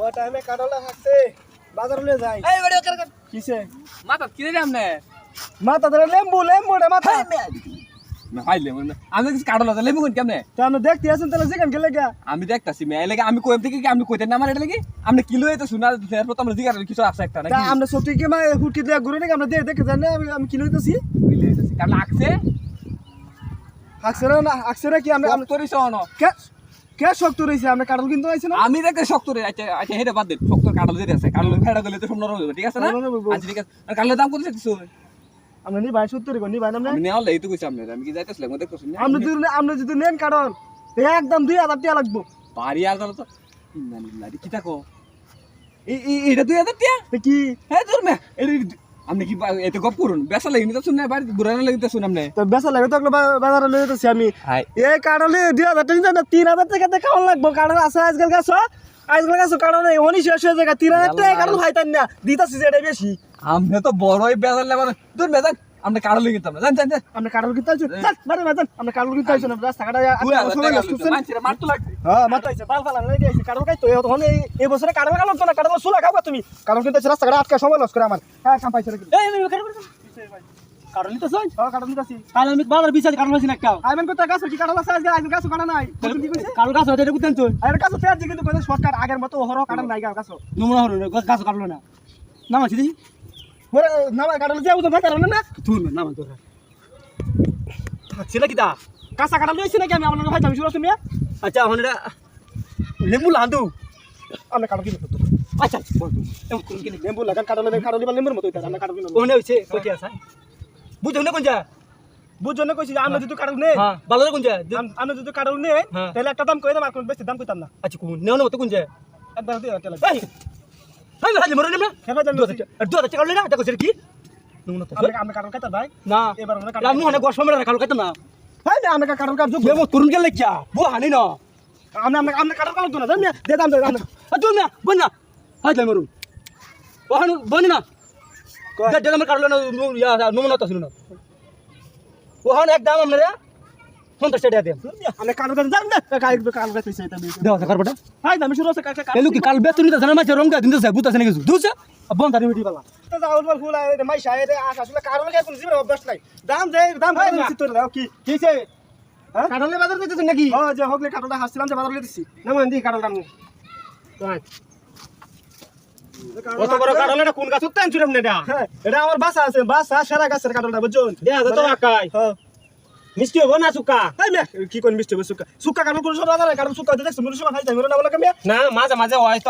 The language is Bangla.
ও টাইমে কাটলা থাকতে বাজারে যাই এই বড় কর কিসে মাথা কি রে আমনে মাথা ধরে লেম্বু রে মাথা না হাইলে মনে আমি কিছু কাটলা তাহলে মুন কেমনে তো আপনি দেখতে আছেন তাহলে যেখান গেলে গা আমি দেখতাছি মে লাগে আমি কইম থেকে কি আমি কইতে না আমার এটা লাগি আপনি কিলো এত শোনা এরপর তো আমরা জিগার কিছু আছে একটা তা নাকি আমরা সত্যি কি মা হুটকি দিয়ে ঘুরে নাকি আমরা দেখে জানি আমি কি লইতেছি বুঝলে কাল লাগছে আকসরা কি আমরা তোরই সহন কে শক্ত রইছে আমরা কাটল কিন্তু আইছে না আমি দেখতে শক্ত রে আচ্ছা আচ্ছা হেডে বাদ দে শক্ত কাটল যেতে আছে কাটল ফেড়া গলে তো সুন্দর হবে ঠিক আছে না আচ্ছা ঠিক আছে আর কাটলের দাম কত চাইছো আমরা নি ভাই 70 গনি ভাই আমরা আমি নেওয়া লই তো কইছি আমি কি যাইতেছিলাম দেখতেছ না আমরা যদি নেন কাটল একদম 2000 টাকা লাগবে বাড়ি আর তো ইন্নালিল্লাহি কি থাকো এটা 2000 টাকা কি হ্যাঁ তোর মে আপনি কি এতে গপ করুন বেসা লাগি তো শুনে বাড়ি বুড়ানো লাগি তো শুন আপনি তো বেসা লাগে তো বাজারে লই যেতেছি আমি হাই এই কাটলে 2000 টাকা না 3000 টাকা তে খাওয়া লাগবে কাটল আছে আজকাল গাছ কাটল নেই অনি শেষ হয়ে যায় 3000 টাকা কাটল খাইতাম না দিতাছি যেটা বেশি আমরা তো বড়ই বেজার লাগবে তোর বেজার আমরা কাটল লাগি তো জান জান আমরা কাটল কিনতে আইছো মারে মারে আমরা কাটল কিনতে আইছো না রাস্তা কাটা সময় লাগছে মানছিরা মারতো লাগছে হ্যাঁ মারতো আইছে পাল পালা লাগি আইছে কাটল খাইতো তখন এই বছরে কাটল খালো তো না কাটল সুলা খাবা তুমি কাটল কিনতে আইছো রাস্তা কাটা আটকা সময় লস করে আমার হ্যাঁ কাম পাইছো নাকি এই কাটল নিতে চাই হ্যাঁ কাটল নিতাছি কাল আমি বাজার বিচার কাটল হইছি না কাও আইমেন কত গাছ কি কাটল আছে আজকে গাছ কাটা নাই কি কইছে কাটল গাছ হইতে কুতেন তো আরে গাছ পেঁয়াজ কিন্তু কইছে শর্টকাট আগের মতো হরো কাটল নাই গাছ নমুনা হলো গাছ কাটলো না নামাছি দেখি ওরে না কাটল যাও তো কাটল না তুই নামা তোরা ছিল কিটা কাঁচা কাটল লইছি নাকি আমি আপনার ভাই আমি শুরু তুমি আচ্ছা এখন এটা লেবু লান্দু আমরা কাটল কিনতে তো আচ্ছা এমন কোন কিনে লেম্বু লাগান কাটল বা লেম্বুর মতো এটা আমরা কাটল কিনতে ওনে হইছে কইতে আছে বুঝো না কোন যা বুঝজন্য কইছি যে আমরা যদি কাটল নেই হ্যাঁ ভালো কোন যা আমরা যদি কাটল নেই হ্যাঁ। তাহলে একটা দাম কই দাম আর কোন বেশি দাম কইতাম না আচ্ছা কোন নেও না তো কোন যা একবার দিয়ে তাহলে এই আমি হালি মরে না হেবা জানি আর দুটা টাকা লইনা এটা কইছে কি নমুনা তো আমরা কাটল খাইতা ভাই না এবার আমরা কাটল রামু হনে গোস সময় রাখাল কইতো না ভাই না আমরা কাটল কাট দেবো তরুণ গেলে কি বো হানি না আমরা কাটল কাট তো না জানি দে দাম দে দাম তুই না বন না হাই যাই মরু ওহান বনি না দে আমার কাটলো না নমুনা তো ছিল না ওহান একদম আমরা 50 টাকা দে আমরা কাটল কাট জান না কাটল কাট কইছে এটা দেও টাকার বটা ভাই আমি শুরু আছে কাটল এলু কি কাল বেতনি তো জানা মাছ রং দা দিন তো বুতা সনে গেছু দুসা বন দানি মিটি বালা তো যাও বল ফুল আই মাই শায়ে আশ আসলে কাটল কে কোন জীবন অভ্যাস নাই দাম কই তোর দাও কি কিছে হ্যাঁ কাটলে বাজার দিতেছ নাকি ও যে হকলে কাটলটা হাসছিলাম যে বাজার লিতেছি না মন দি কাটলটা আমি কত বড় কাটলে এটা কোন গাছ উত্তান ছুরাম না এটা এটা আমার বাসা আছে বাসা সারা গাছের কাটলটা বুঝুন দেয়া যা তো আকাই হ্যাঁ মিষ্টি হবো না সুকা তাই না কি কোন মিষ্টি সুকা সুকা কাটল কোন সব বাজারে কাটল সুকা দেখছ মুরুষ খাই তাই মরে না বলা কেমনে না মাঝে মাঝে হয় তো